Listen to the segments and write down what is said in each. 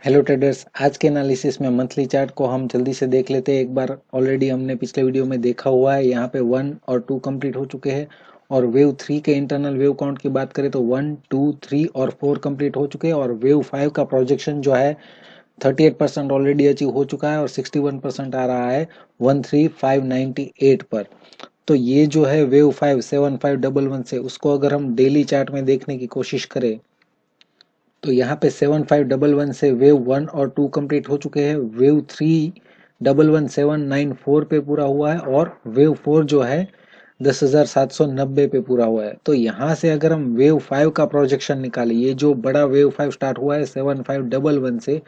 Hello traders, आज के analysis में मंथली चार्ट को हम जल्दी से देख लेते हैं। एक बार ऑलरेडी हमने पिछले वीडियो में देखा हुआ है। यहाँ पे 1 और 2 कंप्लीट हो चुके हैं और वेव 3 के इंटरनल वेव काउंट की बात करें तो 1, 2, 3 और 4 कंप्लीट हो चुके हैं और वेव 5 का प्रोजेक्शन जो है 38% ऑलरेडी अचीव हो चुका है और 61% आ रहा है 13598 पर। तो ये जो है वेव 5 7511 से उसको अगर हम डेली चार्ट में देखने की कोशिश करें तो यहाँ पे 7511 से वेव 1 और 2 कंप्लीट हो चुके हैं। वेव 3 11794 पे पूरा हुआ है और वेव 4 जो है 10,790 पे पूरा हुआ है। तो यहाँ से अगर हम वेव 5 का प्रोजेक्शन निकालें, ये जो बड़ा वेव 5 स्टार्ट हुआ है 7511 से,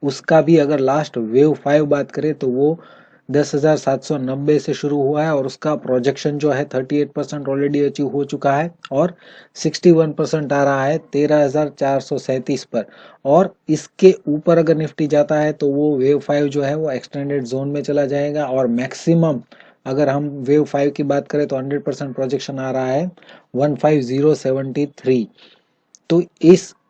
उसका भी अगर लास्ट वेव 5 बात करें तो वो 10,790 से शुरू हुआ है और उसका प्रोजेक्शन जो है 38% ऑलरेडी अचीव हो चुका है और 61% आ रहा है 13,437 पर। और इसके ऊपर अगर निफ्टी जाता है तो वो वेव 5 जो है वो एक्सटेंडेड जोन में चला जाएगा और मैक्सिमम अगर हम वेव 5 की बात करें तो 100% प्रोजेक्शन आ रहा है 15073। तो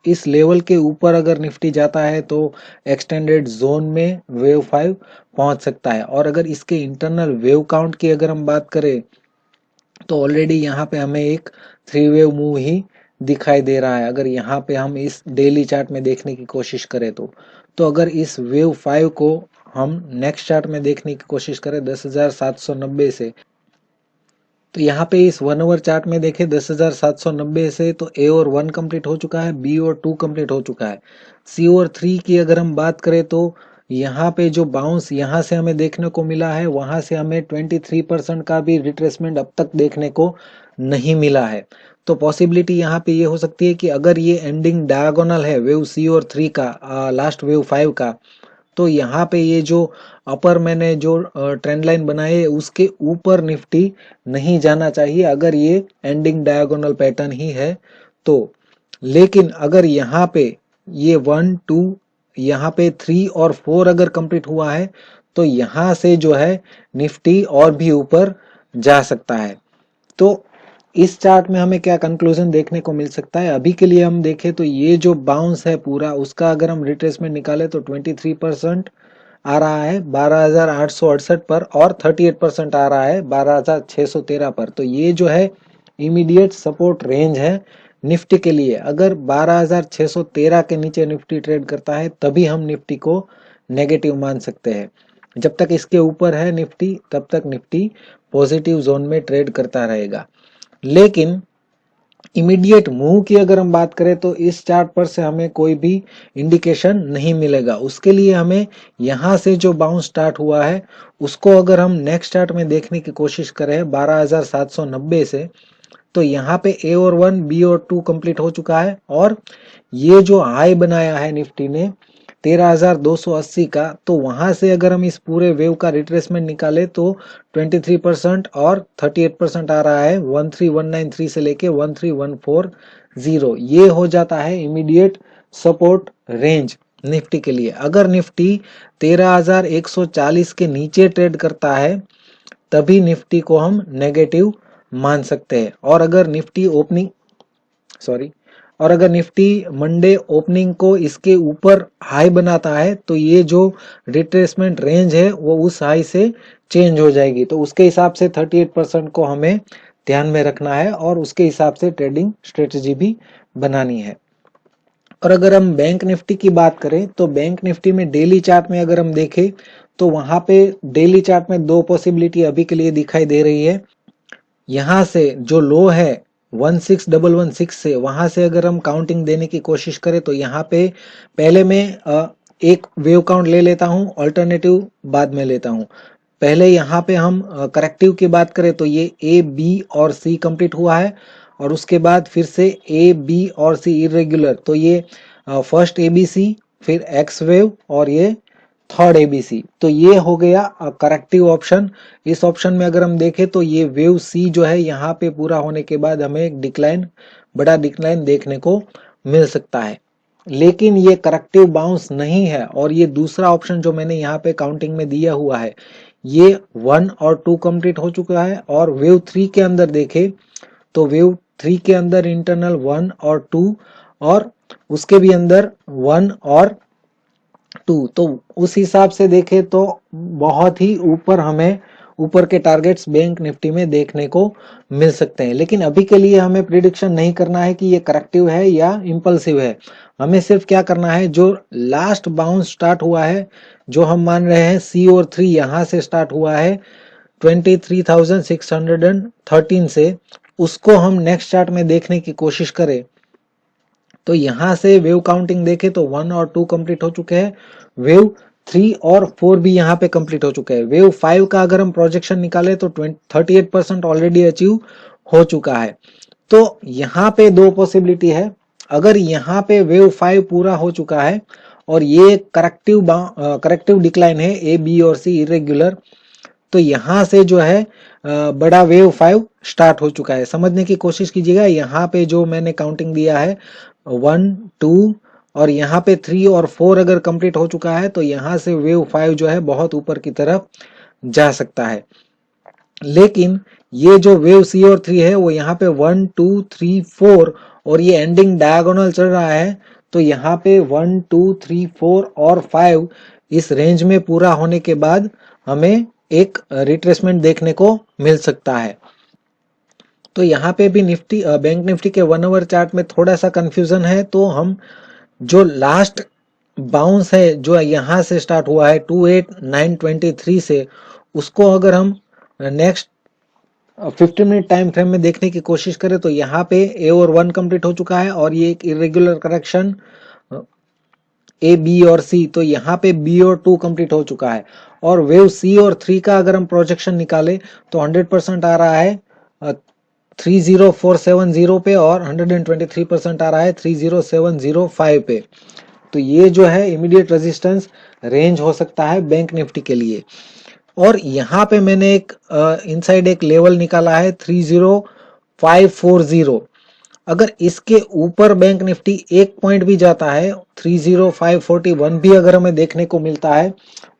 इस लेवल के ऊपर अगर निफ्टी जाता है तो एक्सटेंडेड जोन में वेव 5 पहुंच सकता है। और अगर इसके इंटरनल वेव काउंट की अगर हम बात करें तो ऑलरेडी यहाँ पे हमें एक 3 वेव मूव ही दिखाई दे रहा है। अगर यहाँ पे हम इस डेली चार्ट में देखने की कोशिश करें तो अगर इस वेव 5 को हम नेक्स्ट चार्ट में देखने की कोशिश करें 10,790 से, तो यहाँ पे इस 1 आवर चार्ट में देखें 10,790 से तो ए और 1 कंप्लीट हो चुका है, बी और 2 कंप्लीट हो चुका है। सी और 3 की अगर हम बात करें तो यहाँ पे जो बाउंस यहाँ से हमें देखने को मिला है वहां से हमें 23% का भी रिट्रेसमेंट अब तक देखने को नहीं मिला है। तो पॉसिबिलिटी यहाँ पे ये हो सकती है कि अगर ये एंडिंग डायगोनल है वेव सी और 3 का, लास्ट वेव 5 का, तो यहाँ पे ये जो अपर मैंने जो ट्रेंड लाइन बनाई है उसके ऊपर निफ्टी नहीं जाना चाहिए अगर ये एंडिंग डायगोनल पैटर्न ही है तो। लेकिन अगर यहाँ पे ये 1, 2, यहाँ पे 3 और 4 अगर कंप्लीट हुआ है तो यहाँ से जो है निफ्टी और भी ऊपर जा सकता है। तो इस चार्ट में हमें क्या कंक्लूजन देखने को मिल सकता है? अभी के लिए हम देखें तो ये जो बाउंस है पूरा उसका अगर हम रिट्रेसमेंट निकाले तो 23% आ रहा है 12,868 पर और 38% आ रहा है 12,613 पर। तो ये जो है इमीडिएट सपोर्ट रेंज है निफ्टी के लिए। अगर 12,613 के नीचे निफ्टी ट्रेड करता है तभी हम निफ्टी को नेगेटिव मान सकते हैं। जब तक इसके ऊपर है निफ्टी तब तक निफ्टी पॉजिटिव जोन में ट्रेड करता रहेगा। लेकिन इमीडिएट मूव की अगर हम बात करें तो इस चार्ट पर से हमें कोई भी इंडिकेशन नहीं मिलेगा। उसके लिए हमें यहाँ से जो बाउंस स्टार्ट हुआ है उसको अगर हम नेक्स्ट चार्ट में देखने की कोशिश करें 12,790 से, तो यहाँ पे ए और 1, बी और 2 कंप्लीट हो चुका है और ये जो हाई बनाया है निफ्टी ने 13,280 का, तो वहां से अगर हम इस पूरे वेव का रिट्रेसमेंट निकाले तो 23% और 38% आ रहा है 13,193 से लेके 13,140। ये हो जाता है इमीडिएट सपोर्ट रेंज निफ्टी के लिए। अगर निफ्टी 13,140 के नीचे ट्रेड करता है तभी निफ्टी को हम नेगेटिव मान सकते हैं। और अगर निफ्टी मंडे ओपनिंग को इसके ऊपर हाई बनाता है तो ये जो रिट्रेसमेंट रेंज है वो उस हाई से चेंज हो जाएगी। तो उसके हिसाब से 38% को हमें ध्यान में रखना है और उसके हिसाब से ट्रेडिंग स्ट्रेटजी भी बनानी है। और अगर हम बैंक निफ्टी की बात करें तो बैंक निफ्टी में डेली चार्ट में अगर हम देखें तो वहां पे डेली चार्ट में दो पॉसिबिलिटी अभी के लिए दिखाई दे रही है। यहाँ से जो लो है 16,116 से, वहां से अगर हम काउंटिंग देने की कोशिश करें तो यहाँ पे पहले मैं एक वेव काउंट ले लेता हूँ, अल्टरनेटिव बाद में लेता हूँ। पहले यहाँ पे हम करेक्टिव की बात करें तो ये ए, बी और सी कंप्लीट हुआ है और उसके बाद फिर से ए, बी और सी इरेगुलर। तो ये फर्स्ट एबीसी, फिर एक्स वेव और ये थर्ड एबीसी। तो ये हो गया करेक्टिव ऑप्शन। इस ऑप्शन में अगर हम देखें तो ये वेव सी जो है यहाँ पे पूरा होने के बाद हमें एक बड़ा डिक्लाइन देखने को मिल सकता है। लेकिन ये करेक्टिव बाउंस नहीं है और ये दूसरा ऑप्शन जो मैंने यहाँ पे काउंटिंग में दिया हुआ है ये 1 और 2 कंप्लीट हो चुका है। और वेव 3 के अंदर देखें तो वेव 3 के अंदर इंटरनल 1 और 2 और उसके भी अंदर 1 और 2, तो उस हिसाब से देखें तो बहुत ही ऊपर हमें ऊपर के टारगेट्स बैंक निफ्टी में देखने को मिल सकते हैं। लेकिन अभी के लिए हमें प्रिडिक्शन नहीं करना है कि ये करेक्टिव है या इम्पल्सिव है। हमें सिर्फ क्या करना है, जो लास्ट बाउंस स्टार्ट हुआ है, जो हम मान रहे हैं सी और 3 यहाँ से स्टार्ट हुआ है 23,613 से, उसको हम नेक्स्ट चार्ट में देखने की कोशिश करें तो यहाँ से वेव काउंटिंग देखें तो 1 और 2 कंप्लीट हो चुके हैं, वेव 3 और 4 भी यहाँ पे कंप्लीट हो चुके हैं। वेव 5 का अगर हम प्रोजेक्शन निकाले तो 38% ऑलरेडी अचीव हो चुका है। तो यहाँ पे दो पॉसिबिलिटी है, अगर यहाँ पे वेव 5 पूरा हो चुका है और ये करेक्टिव डिक्लाइन है ए बी और सी इरेग्युलर, तो यहाँ से जो है बड़ा वेव 5 स्टार्ट हो चुका है। समझने की कोशिश कीजिएगा, यहाँ पे जो मैंने काउंटिंग दिया है 1 2 और यहाँ पे 3 और 4 अगर कंप्लीट हो चुका है तो यहाँ से वेव 5 जो है बहुत ऊपर की तरफ जा सकता है। लेकिन ये जो वेव सी और 3 है वो यहाँ पे 1 2 3 4 और ये एंडिंग डायगोनल चल रहा है, तो यहाँ पे 1 2 3 4 और 5 इस रेंज में पूरा होने के बाद हमें एक रिट्रेसमेंट देखने को मिल सकता है। तो यहाँ पे भी निफ्टी बैंक निफ्टी के 1 आवर चार्ट में थोड़ा सा कंफ्यूजन है। तो हम जो लास्ट बाउंस है जो यहाँ से स्टार्ट हुआ है 28,923 से, उसको अगर हम नेक्स्ट 15 मिनट टाइम फ्रेम में देखने की कोशिश करें तो यहाँ पे ए और 1 कंप्लीट हो चुका है और ये एक इरेगुलर करेक्शन ए बी और सी, तो यहाँ पे बी और 2 कंप्लीट हो चुका है। और वेव सी और 3 का अगर हम प्रोजेक्शन निकाले तो 100% आ रहा है 30470 पे और 123% आ रहा है 30705 पे। तो ये जो है इमीडिएट रेजिस्टेंस रेंज हो सकता है बैंक निफ्टी के लिए। और यहाँ पे मैंने एक इनसाइड एक लेवल निकाला है 30540। अगर इसके ऊपर बैंक निफ्टी एक पॉइंट भी जाता है 30541 भी अगर हमें देखने को मिलता है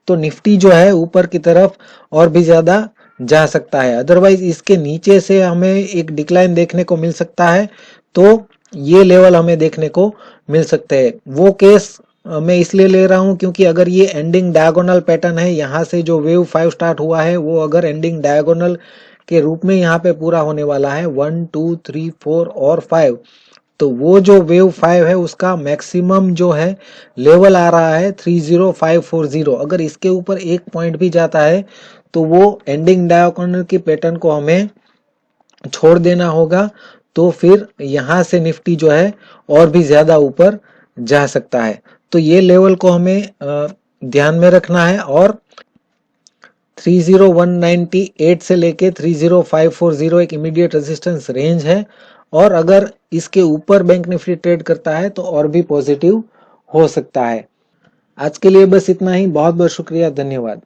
तो निफ्टी जो है ऊपर की तरफ और भी ज्यादा जा सकता है। अदरवाइज इसके नीचे से हमें एक डिक्लाइन देखने को मिल सकता है, तो ये लेवल हमें देखने को मिल सकते हैं। वो केस मैं इसलिए ले रहा हूं क्योंकि अगर ये एंडिंग डायगोनल पैटर्न है, यहाँ से जो वेव 5 स्टार्ट हुआ है वो अगर एंडिंग डायगोनल के रूप में यहाँ पे पूरा होने वाला है 1 2 3 4 और 5, तो वो जो वेव 5 है उसका मैक्सिमम जो है लेवल आ रहा है 30540। अगर इसके ऊपर एक पॉइंट भी जाता है तो वो एंडिंग डायगोनल की पैटर्न को हमें छोड़ देना होगा, तो फिर यहाँ से निफ्टी जो है और भी ज्यादा ऊपर जा सकता है। तो ये लेवल को हमें ध्यान में रखना है। और 30198 से लेके 30540 एक इमीडिएट रेजिस्टेंस रेंज है, और अगर इसके ऊपर बैंक निफ्टी ट्रेड करता है तो और भी पॉजिटिव हो सकता है। आज के लिए बस इतना ही। बहुत बहुत शुक्रिया, धन्यवाद।